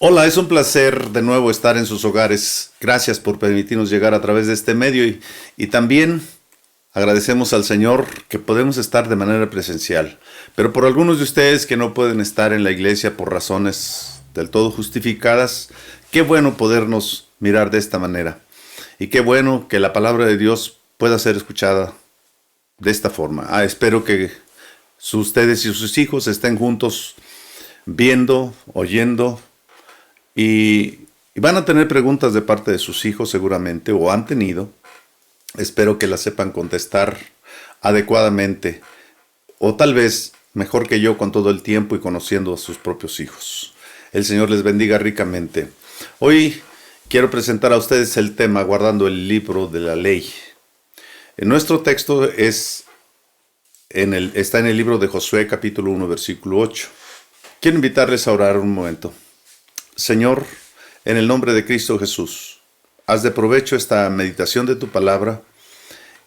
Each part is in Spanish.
Hola, es un placer de nuevo estar en sus hogares. Gracias por permitirnos llegar a través de este medio y también agradecemos al Señor que podemos estar de manera presencial. Pero por algunos de ustedes que no pueden estar en la iglesia por razones del todo justificadas, qué bueno podernos mirar de esta manera. Y qué bueno que la palabra de Dios pueda ser escuchada de esta forma. Espero que ustedes y sus hijos estén juntos viendo, oyendo y van a tener preguntas de parte de sus hijos seguramente, o han tenido. Espero que las sepan contestar adecuadamente, o tal vez mejor que yo con todo el tiempo y conociendo a sus propios hijos. El Señor les bendiga ricamente. Hoy quiero presentar a ustedes el tema guardando el libro de la ley. En nuestro texto está en el libro de Josué capítulo 1 versículo 8. Quiero invitarles a orar un momento. Señor, en el nombre de Cristo Jesús, haz de provecho esta meditación de tu palabra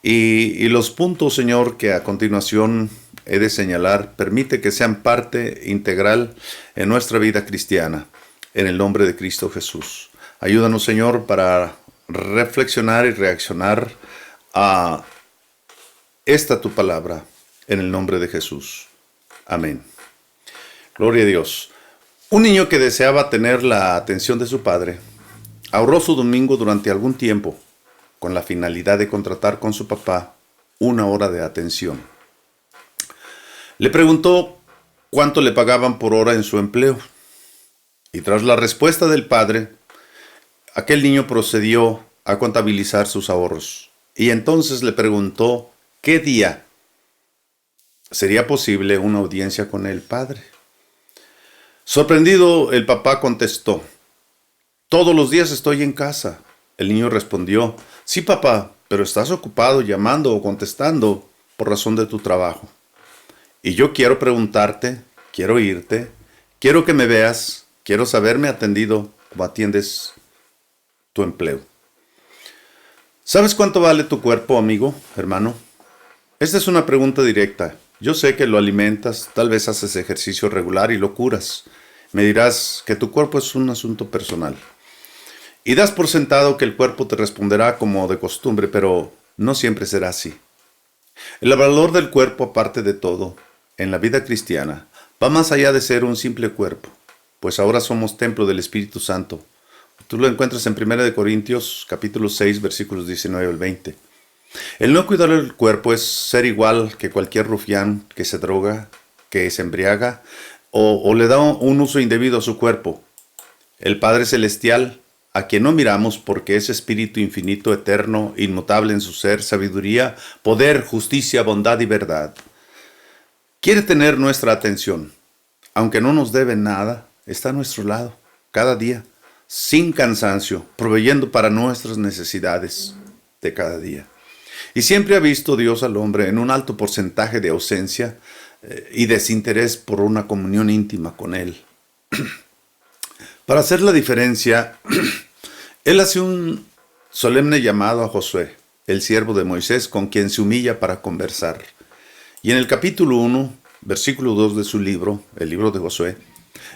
y los puntos, Señor, que a continuación he de señalar, permite que sean parte integral en nuestra vida cristiana, en el nombre de Cristo Jesús. Ayúdanos, Señor, para reflexionar y reaccionar a esta tu palabra, en el nombre de Jesús. Amén. Gloria a Dios. Un niño que deseaba tener la atención de su padre, ahorró su domingo durante algún tiempo, con la finalidad de contratar con su papá una hora de atención. Le preguntó cuánto le pagaban por hora en su empleo, y tras la respuesta del padre, aquel niño procedió a contabilizar sus ahorros, y entonces le preguntó qué día sería posible una audiencia con el padre. Sorprendido, el papá contestó: todos los días estoy en casa. El niño respondió: sí, papá, pero estás ocupado llamando o contestando por razón de tu trabajo. Y yo quiero preguntarte, quiero oírte, quiero que me veas, quiero saberme atendido como atiendes tu empleo. ¿Sabes cuánto vale tu cuerpo, amigo, hermano? Esta es una pregunta directa. Yo sé que lo alimentas, tal vez haces ejercicio regular y lo curas. Me dirás que tu cuerpo es un asunto personal. Y das por sentado que el cuerpo te responderá como de costumbre, pero no siempre será así. El valor del cuerpo, aparte de todo, en la vida cristiana, va más allá de ser un simple cuerpo, pues ahora somos templo del Espíritu Santo. Tú lo encuentras en 1 Corintios capítulo 6, versículos 19 al 20. El no cuidar el cuerpo es ser igual que cualquier rufián que se droga, que se embriaga o le da un uso indebido a su cuerpo. El Padre Celestial, a quien no miramos porque es Espíritu infinito, eterno, inmutable en su ser, sabiduría, poder, justicia, bondad y verdad, quiere tener nuestra atención. Aunque no nos debe nada, está a nuestro lado, cada día, sin cansancio, proveyendo para nuestras necesidades de cada día. Y siempre ha visto Dios al hombre en un alto porcentaje de ausencia y desinterés por una comunión íntima con Él. Para hacer la diferencia, Él hace un solemne llamado a Josué, el siervo de Moisés, con quien se humilla para conversar. Y en el capítulo 1, versículo 2 de su libro, el libro de Josué,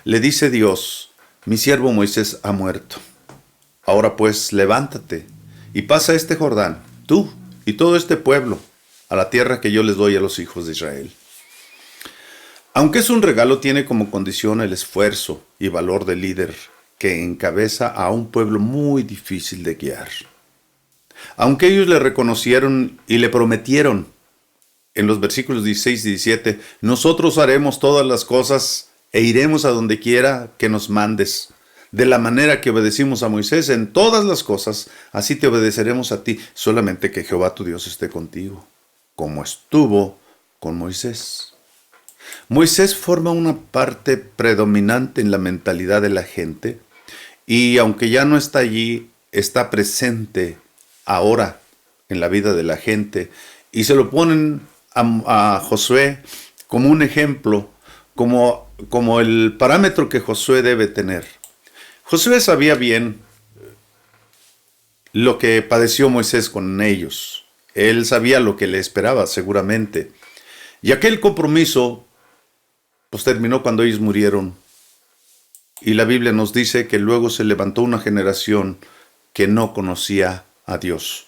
le dice Dios: mi siervo Moisés ha muerto. Ahora pues, levántate y pasa este Jordán, tú y todo este pueblo, a la tierra que yo les doy a los hijos de Israel. Aunque es un regalo, tiene como condición el esfuerzo y valor del líder que encabeza a un pueblo muy difícil de guiar. Aunque ellos le reconocieron y le prometieron en los versículos 16 y 17, nosotros haremos todas las cosas e iremos a donde quiera que nos mandes. De la manera que obedecimos a Moisés en todas las cosas, así te obedeceremos a ti, solamente que Jehová tu Dios esté contigo, como estuvo con Moisés. Moisés forma una parte predominante en la mentalidad de la gente, y aunque ya no está allí, está presente ahora en la vida de la gente, y se lo ponen a Josué como un ejemplo, como el parámetro que Josué debe tener. Josué sabía bien lo que padeció Moisés con ellos. Él sabía lo que le esperaba seguramente. Y aquel compromiso pues terminó cuando ellos murieron Y la Biblia nos dice que luego se levantó una generación que no conocía a Dios.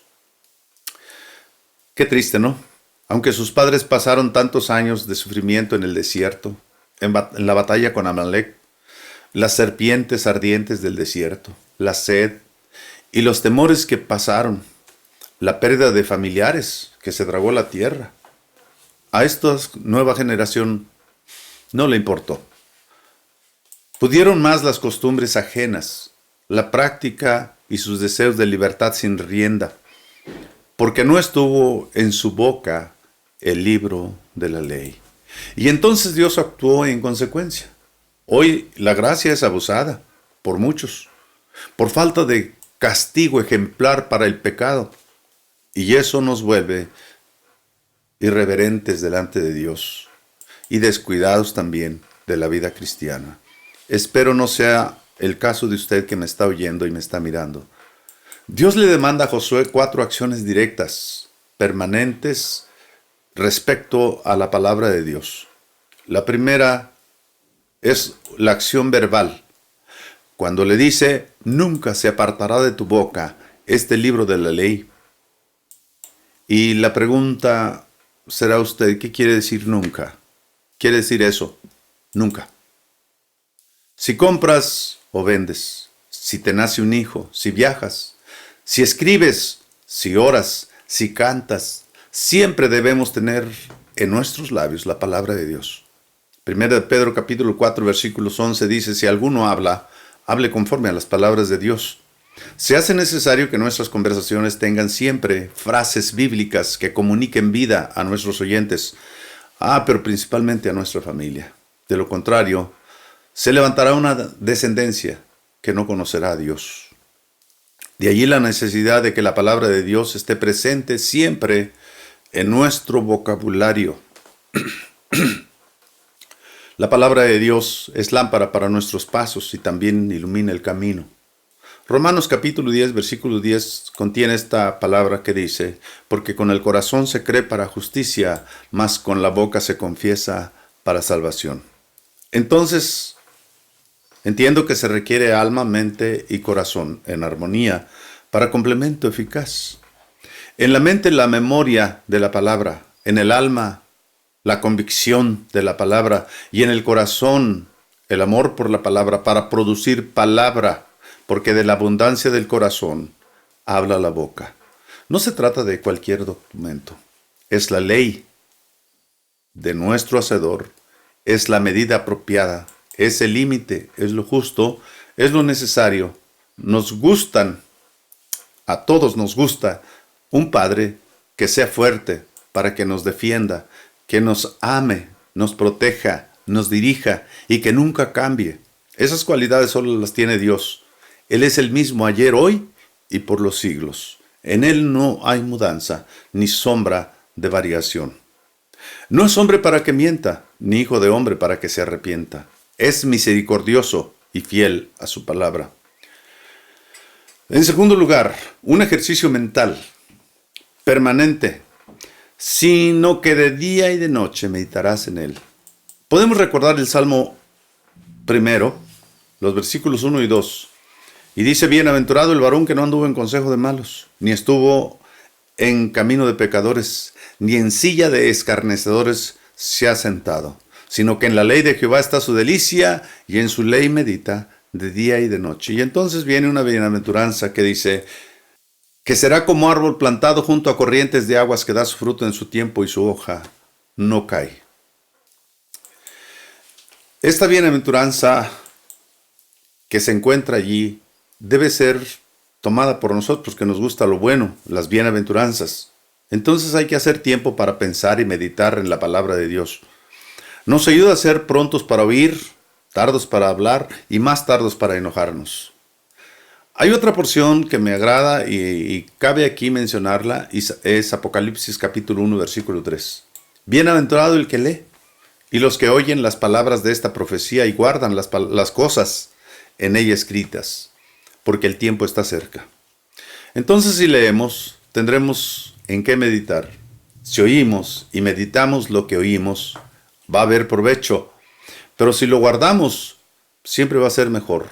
Qué triste, ¿no? Aunque sus padres pasaron tantos años de sufrimiento en el desierto, en la batalla con Amalek, las serpientes ardientes del desierto, la sed y los temores que pasaron, la pérdida de familiares que se tragó la tierra, a esta nueva generación no le importó. Pudieron más las costumbres ajenas, la práctica y sus deseos de libertad sin rienda, porque no estuvo en su boca el libro de la ley. Y entonces Dios actuó en consecuencia. Hoy la gracia es abusada por muchos, por falta de castigo ejemplar para el pecado, y eso nos vuelve irreverentes delante de Dios y descuidados también de la vida cristiana. Espero no sea el caso de usted que me está oyendo y me está mirando. Dios le demanda a Josué 4 acciones directas, permanentes, respecto a la palabra de Dios. La primera es la acción verbal. Cuando le dice, nunca se apartará de tu boca este libro de la ley. Y la pregunta será usted, ¿qué quiere decir nunca? Quiere decir eso, nunca. Si compras o vendes, si te nace un hijo, si viajas, si escribes, si oras, si cantas, siempre debemos tener en nuestros labios la palabra de Dios. Primera de Pedro capítulo 4 versículos 11 dice, si alguno habla, hable conforme a las palabras de Dios. Se hace necesario que nuestras conversaciones tengan siempre frases bíblicas que comuniquen vida a nuestros oyentes, pero principalmente a nuestra familia. De lo contrario, se levantará una descendencia que no conocerá a Dios. De allí la necesidad de que la palabra de Dios esté presente siempre en nuestro vocabulario. La palabra de Dios es lámpara para nuestros pasos y también ilumina el camino. Romanos capítulo 10, versículo 10 contiene esta palabra que dice, porque con el corazón se cree para justicia, mas con la boca se confiesa para salvación. Entonces, entiendo que se requiere alma, mente y corazón en armonía para complemento eficaz. En la mente la memoria de la palabra, en el alma la convicción de la palabra y en el corazón el amor por la palabra para producir palabra, porque de la abundancia del corazón habla la boca. No se trata de cualquier documento, es la ley de nuestro Hacedor, es la medida apropiada, es el límite, es lo justo, es lo necesario. Nos gustan, a todos nos gusta, un padre que sea fuerte para que nos defienda, que nos ame, nos proteja, nos dirija y que nunca cambie. Esas cualidades solo las tiene Dios. Él es el mismo ayer, hoy y por los siglos. En Él no hay mudanza ni sombra de variación. No es hombre para que mienta, ni hijo de hombre para que se arrepienta. Es misericordioso y fiel a su palabra. En segundo lugar, un ejercicio mental permanente, sino que de día y de noche meditarás en él. Podemos recordar el Salmo primero, los versículos 1 y 2. Y dice, bienaventurado el varón que no anduvo en consejo de malos, ni estuvo en camino de pecadores, ni en silla de escarnecedores se ha sentado, sino que en la ley de Jehová está su delicia, y en su ley medita de día y de noche. Y entonces viene una bienaventuranza que dice, que será como árbol plantado junto a corrientes de aguas que da su fruto en su tiempo y su hoja no cae. Esta bienaventuranza que se encuentra allí debe ser tomada por nosotros que nos gusta lo bueno, las bienaventuranzas. Entonces hay que hacer tiempo para pensar y meditar en la palabra de Dios. Nos ayuda a ser prontos para oír, tardos para hablar y más tardos para enojarnos. Hay otra porción que me agrada y cabe aquí mencionarla, y es Apocalipsis capítulo 1, versículo 3. Bienaventurado el que lee, y los que oyen las palabras de esta profecía y guardan las cosas en ella escritas, porque el tiempo está cerca. Entonces, si leemos, tendremos en qué meditar. Si oímos y meditamos lo que oímos, va a haber provecho. Pero si lo guardamos, siempre va a ser mejor.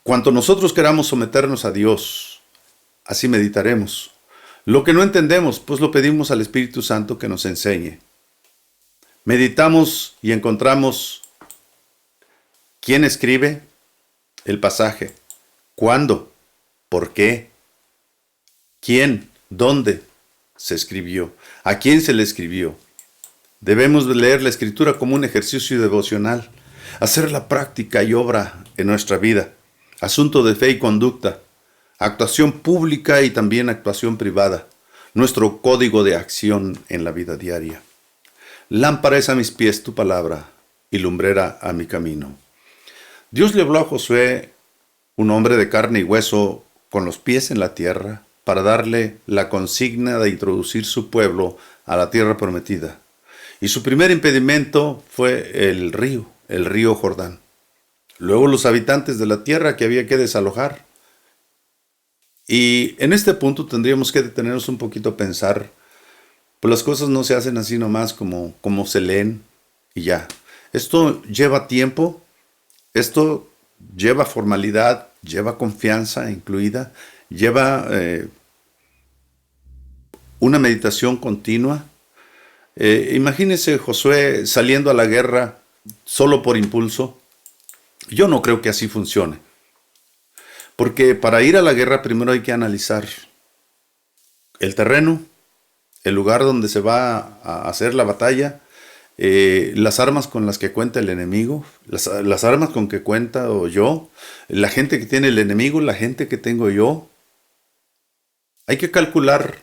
Cuanto nosotros queramos someternos a Dios, así meditaremos. Lo que no entendemos, pues lo pedimos al Espíritu Santo que nos enseñe. Meditamos y encontramos quién escribe el pasaje, cuándo, por qué, quién, dónde se escribió, a quién se le escribió. Debemos leer la Escritura como un ejercicio devocional, hacer la práctica y obra en nuestra vida, asunto de fe y conducta, actuación pública y también actuación privada, nuestro código de acción en la vida diaria. Lámpara es a mis pies tu palabra y lumbrera a mi camino. Dios le habló a Josué, un hombre de carne y hueso, con los pies en la tierra, para darle la consigna de introducir su pueblo a la tierra prometida. Y su primer impedimento fue el río Jordán. Luego los habitantes de la tierra que había que desalojar. Y en este punto tendríamos que detenernos un poquito a pensar, pues las cosas no se hacen así nomás como se leen y ya. Esto lleva tiempo, esto lleva formalidad, lleva confianza incluida, lleva una meditación continua. Imagínese Josué saliendo a la guerra solo por impulso. Yo no creo que así funcione. Porque para ir a la guerra primero hay que analizar el terreno, el lugar donde se va a hacer la batalla, las armas con las que cuenta el enemigo, las armas con que cuenta yo, la gente que tiene el enemigo, la gente que tengo yo. Hay que calcular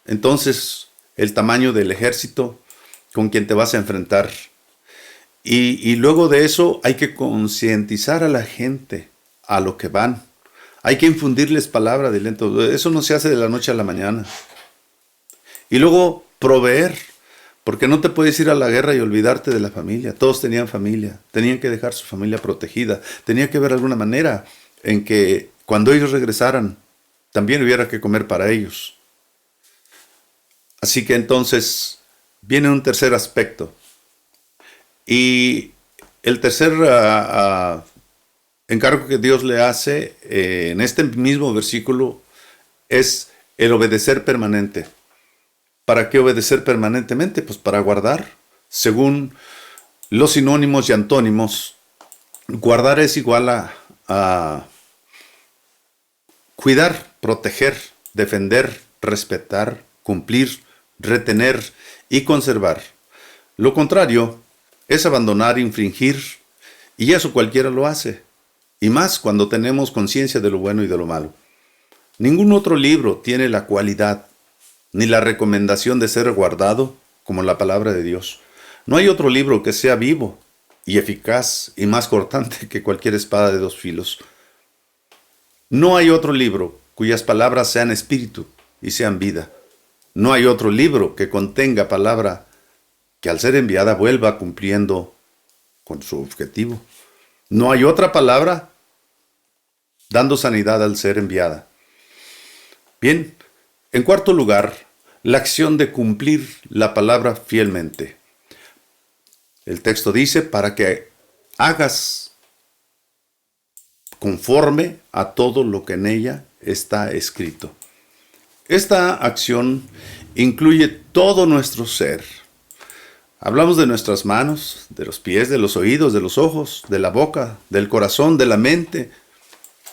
entonces el tamaño del ejército con quien te vas a enfrentar. Y luego de eso hay que concientizar a la gente a lo que van. Hay que infundirles palabra de aliento. Eso no se hace de la noche a la mañana. Y luego proveer, porque no te puedes ir a la guerra y olvidarte de la familia. Todos tenían familia, tenían que dejar su familia protegida. Tenía que haber alguna manera en que cuando ellos regresaran, también hubiera que comer para ellos. Así que entonces viene un tercer aspecto. Y el tercer encargo que Dios le hace en este mismo versículo es el obedecer permanente. ¿Para qué obedecer permanentemente? Pues para guardar. Según los sinónimos y antónimos, guardar es igual a cuidar, proteger, defender, respetar, cumplir, retener y conservar. Lo contrario es abandonar, infringir, y eso cualquiera lo hace. Y más cuando tenemos conciencia de lo bueno y de lo malo. Ningún otro libro tiene la cualidad ni la recomendación de ser guardado como la palabra de Dios. No hay otro libro que sea vivo y eficaz y más cortante que cualquier espada de dos filos. No hay otro libro cuyas palabras sean espíritu y sean vida. No hay otro libro que contenga palabra que al ser enviada vuelva cumpliendo con su objetivo. No hay otra palabra dando sanidad al ser enviada. Bien, en cuarto lugar, la acción de cumplir la palabra fielmente. El texto dice, para que hagas conforme a todo lo que en ella está escrito. Esta acción incluye todo nuestro ser. Hablamos de nuestras manos, de los pies, de los oídos, de los ojos, de la boca, del corazón, de la mente.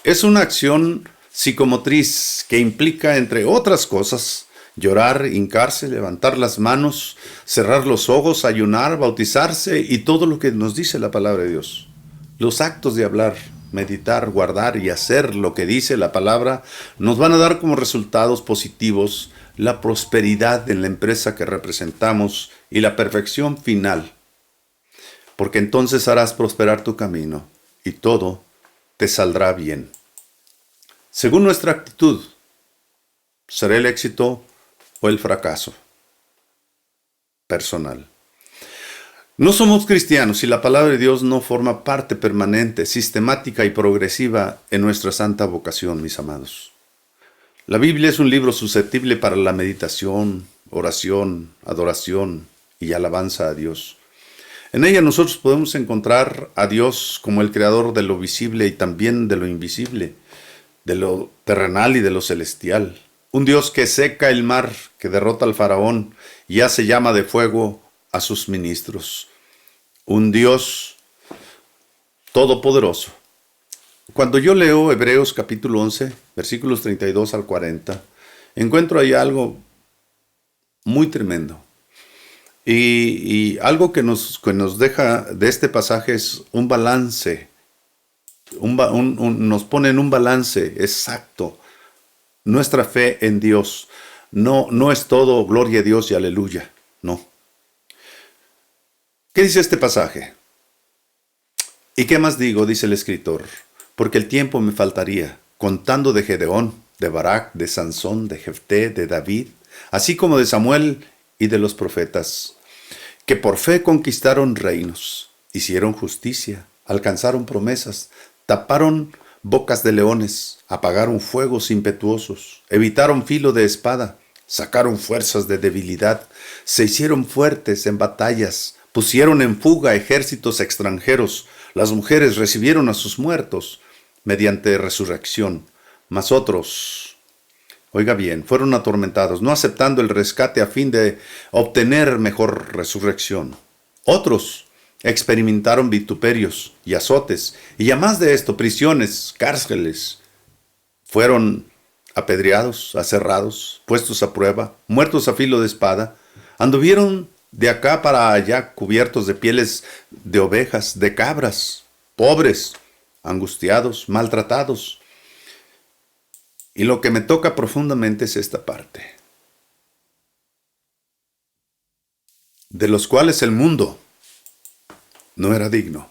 Es una acción psicomotriz que implica, entre otras cosas, llorar, hincarse, levantar las manos, cerrar los ojos, ayunar, bautizarse y todo lo que nos dice la palabra de Dios. Los actos de hablar, meditar, guardar y hacer lo que dice la palabra nos van a dar como resultados positivos la prosperidad en la empresa que representamos y la perfección final. Porque entonces harás prosperar tu camino y todo te saldrá bien. Según nuestra actitud, será el éxito o el fracaso personal. No somos cristianos si la palabra de Dios no forma parte permanente, sistemática y progresiva en nuestra santa vocación, mis amados. La Biblia es un libro susceptible para la meditación, oración, adoración y alabanza a Dios. En ella nosotros podemos encontrar a Dios como el creador de lo visible y también de lo invisible, de lo terrenal y de lo celestial. Un Dios que seca el mar, que derrota al faraón y hace llama de fuego a sus ministros. Un Dios todopoderoso. Cuando yo leo Hebreos capítulo 11, versículos 32 al 40, encuentro ahí algo muy tremendo. Y algo que nos deja de este pasaje es un balance, nos pone en un balance exacto nuestra fe en Dios. No es todo gloria a Dios y aleluya, no. ¿Qué dice este pasaje? ¿Y qué más digo? Dice el escritor, porque el tiempo me faltaría, contando de Gedeón, de Barak, de Sansón, de Jefté, de David, así como de Samuel y de los profetas, que por fe conquistaron reinos, hicieron justicia, alcanzaron promesas, taparon bocas de leones, apagaron fuegos impetuosos, evitaron filo de espada, sacaron fuerzas de debilidad, se hicieron fuertes en batallas, pusieron en fuga ejércitos extranjeros, las mujeres recibieron a sus muertos mediante resurrección, mas otros, oiga bien, fueron atormentados, no aceptando el rescate a fin de obtener mejor resurrección. Otros experimentaron vituperios y azotes, y además de esto, prisiones, cárceles. Fueron apedreados, aserrados, puestos a prueba, muertos a filo de espada. Anduvieron de acá para allá cubiertos de pieles de ovejas, de cabras, pobres, angustiados, maltratados. Y lo que me toca profundamente es esta parte, de los cuales el mundo no era digno.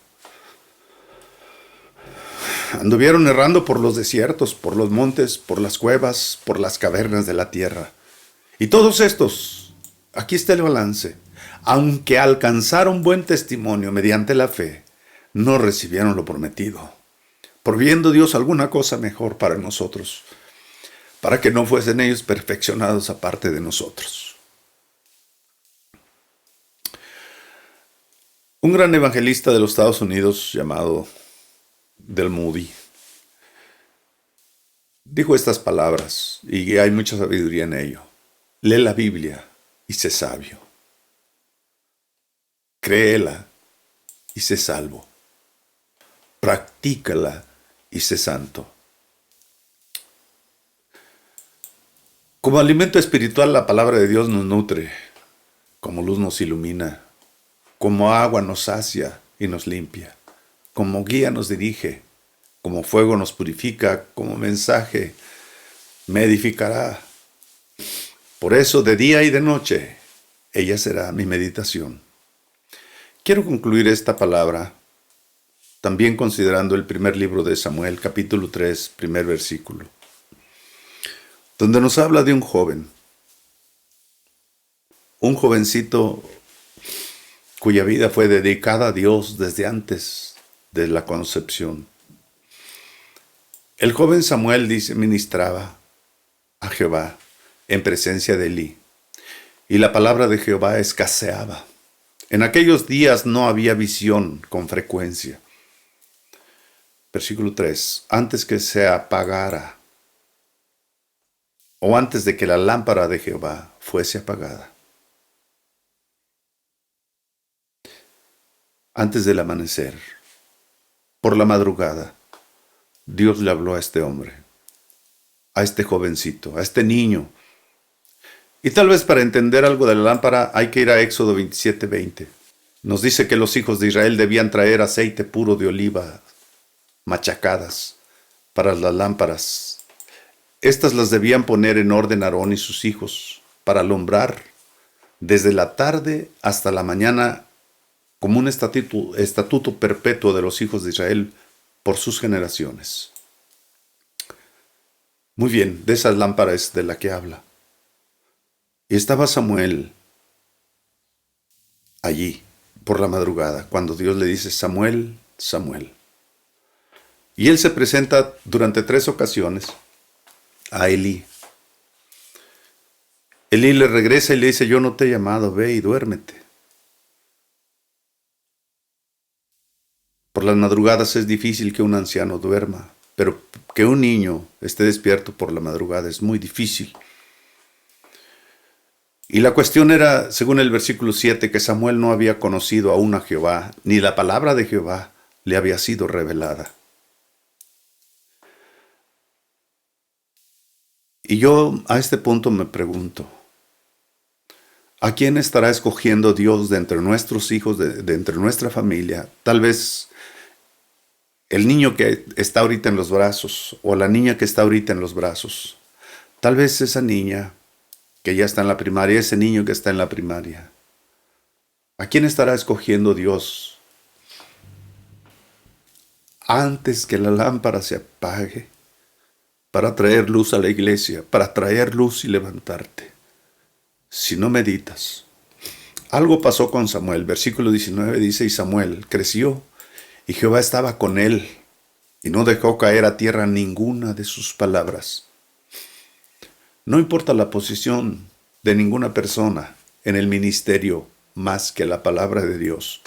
Anduvieron errando por los desiertos, por los montes, por las cuevas, por las cavernas de la tierra. Y todos estos, aquí está el balance, aunque alcanzaron buen testimonio mediante la fe, no recibieron lo prometido, proviendo Dios alguna cosa mejor para nosotros, para que no fuesen ellos perfeccionados aparte de nosotros. Un gran evangelista de los Estados Unidos llamado Del Moody dijo estas palabras, y hay mucha sabiduría en ello. Lee la Biblia y sé sabio. Créela y sé salvo. Practícala y sé santo. Como alimento espiritual, la palabra de Dios nos nutre, como luz nos ilumina, como agua nos sacia y nos limpia, como guía nos dirige, como fuego nos purifica, como mensaje me edificará. Por eso, de día y de noche, ella será mi meditación. Quiero concluir esta palabra también considerando el primer libro de Samuel, capítulo 3, primer versículo, donde nos habla de un jovencito cuya vida fue dedicada a Dios desde antes de la concepción. El joven Samuel, dice, ministraba a Jehová en presencia de Elí, y la palabra de Jehová escaseaba. En aquellos días no había visión con frecuencia. Versículo 3, antes que se apagara, o antes de que la lámpara de Jehová fuese apagada, antes del amanecer, por la madrugada, Dios le habló a este hombre, a este jovencito, a este niño. Y tal vez para entender algo de la lámpara hay que ir a Éxodo 27:20. Nos dice que los hijos de Israel debían traer aceite puro de oliva machacadas para las lámparas. Estas las debían poner en orden Aarón y sus hijos para alumbrar desde la tarde hasta la mañana como un estatuto perpetuo de los hijos de Israel por sus generaciones. Muy bien, de esas lámparas de la que habla. Y estaba Samuel allí por la madrugada, cuando Dios le dice, Samuel, Samuel. Y él se presenta durante 3 ocasiones a Elí. Elí le regresa y le dice, yo no te he llamado, ve y duérmete. las madrugadas es difícil que un anciano duerma, pero que un niño esté despierto por la madrugada es muy difícil. Y la cuestión era, según el versículo 7, que Samuel no había conocido aún a Jehová, ni la palabra de Jehová le había sido revelada. Y yo a este punto me pregunto, ¿a quién estará escogiendo Dios de entre nuestros hijos, de entre nuestra familia? Tal vez el niño que está ahorita en los brazos, o la niña que está ahorita en los brazos. Tal vez esa niña que ya está en la primaria, ese niño que está en la primaria. ¿A quién estará escogiendo Dios antes que la lámpara se apague para traer luz a la iglesia, para traer luz y levantarte? Si no meditas. Algo pasó con Samuel. Versículo 19 dice, y Samuel creció, y Jehová estaba con él, y no dejó caer a tierra ninguna de sus palabras. No importa la posición de ninguna persona en el ministerio más que la palabra de Dios.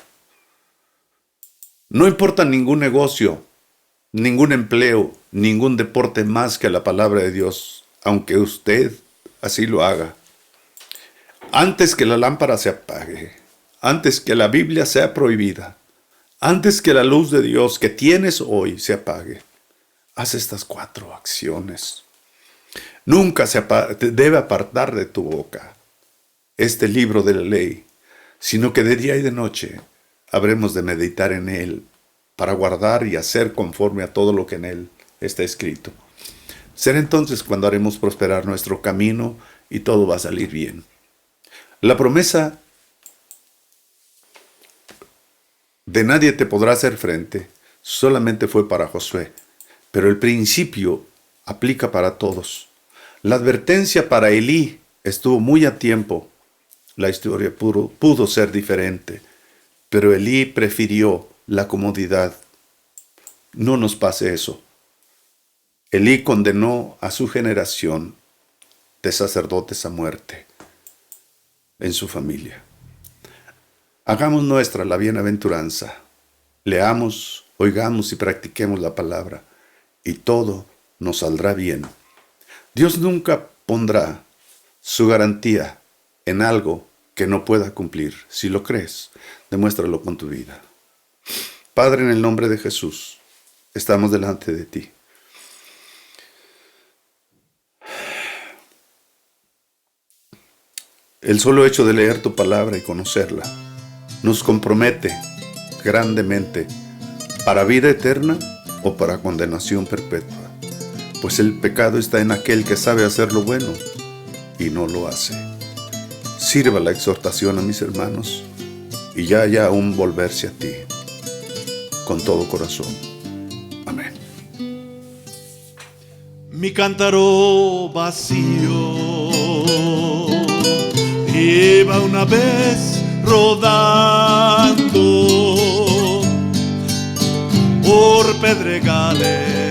No importa ningún negocio, ningún empleo, ningún deporte más que la palabra de Dios, aunque usted así lo haga. Antes que la lámpara se apague, antes que la Biblia sea prohibida, antes que la luz de Dios que tienes hoy se apague, haz estas 4 acciones. Nunca debe apartar de tu boca este libro de la ley, sino que de día y de noche habremos de meditar en él para guardar y hacer conforme a todo lo que en él está escrito. Será entonces cuando haremos prosperar nuestro camino y todo va a salir bien. La promesa de nadie te podrá hacer frente solamente fue para Josué, pero el principio aplica para todos. La advertencia para Elí estuvo muy a tiempo. La historia pudo ser diferente, pero Elí prefirió la comodidad. No nos pase eso. Elí condenó a su generación de sacerdotes a muerte en su familia. Hagamos nuestra la bienaventuranza. Leamos, oigamos y practiquemos la palabra, y todo nos saldrá bien. Dios nunca pondrá su garantía en algo que no pueda cumplir. Si lo crees, demuéstralo con tu vida. Padre, en el nombre de Jesús, estamos delante de ti. El solo hecho de leer tu palabra y conocerla nos compromete grandemente para vida eterna o para condenación perpetua. Pues el pecado está en aquel que sabe hacer lo bueno y no lo hace. Sirva la exhortación a mis hermanos y ya haya un volverse a ti con todo corazón. Amén. Mi cántaro vacío iba una vez rodando por pedregales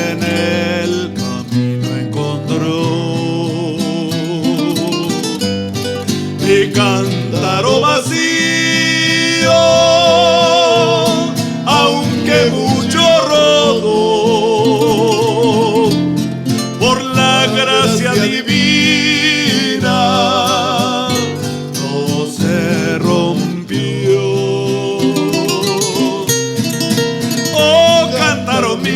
en el camino encontró. Mi cántaro vacío, aunque mucho rodó, por la gracia divina no se rompió. Oh, cántaro mío,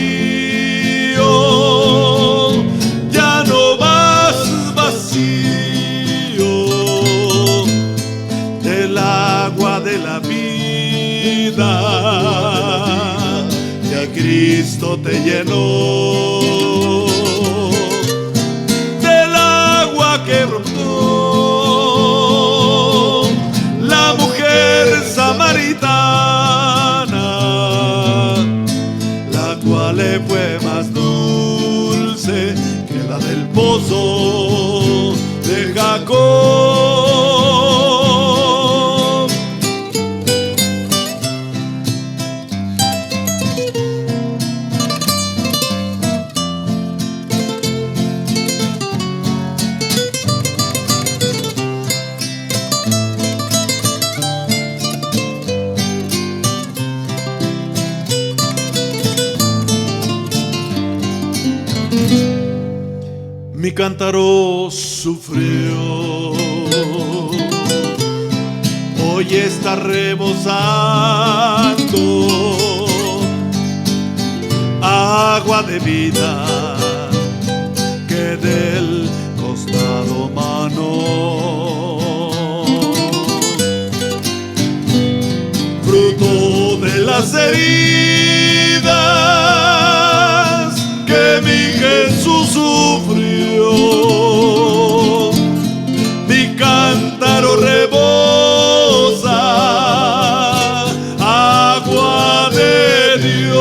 ya Cristo te llenó del agua que brotó la mujer samaritana, la cual le fue más dulce que la del pozo de Jacob. cántaro sufrió, hoy está rebosando agua de vida que del costado manó, fruto de las heridas que mi Jesús sufrió. Mi cántaro rebosa agua de Dios.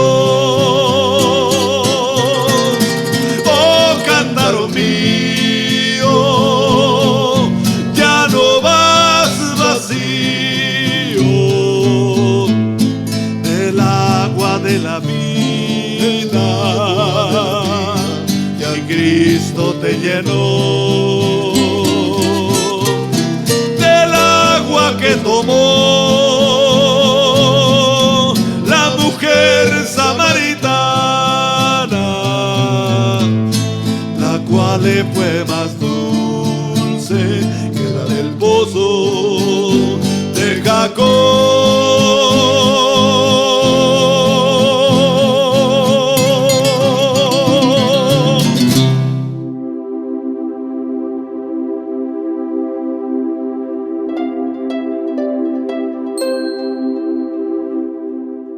Oh, cántaro mío, ya no vas vacío del agua de la vida, y Cristo te llenó. Que tomó la mujer samaritana, la cual le fue más dulce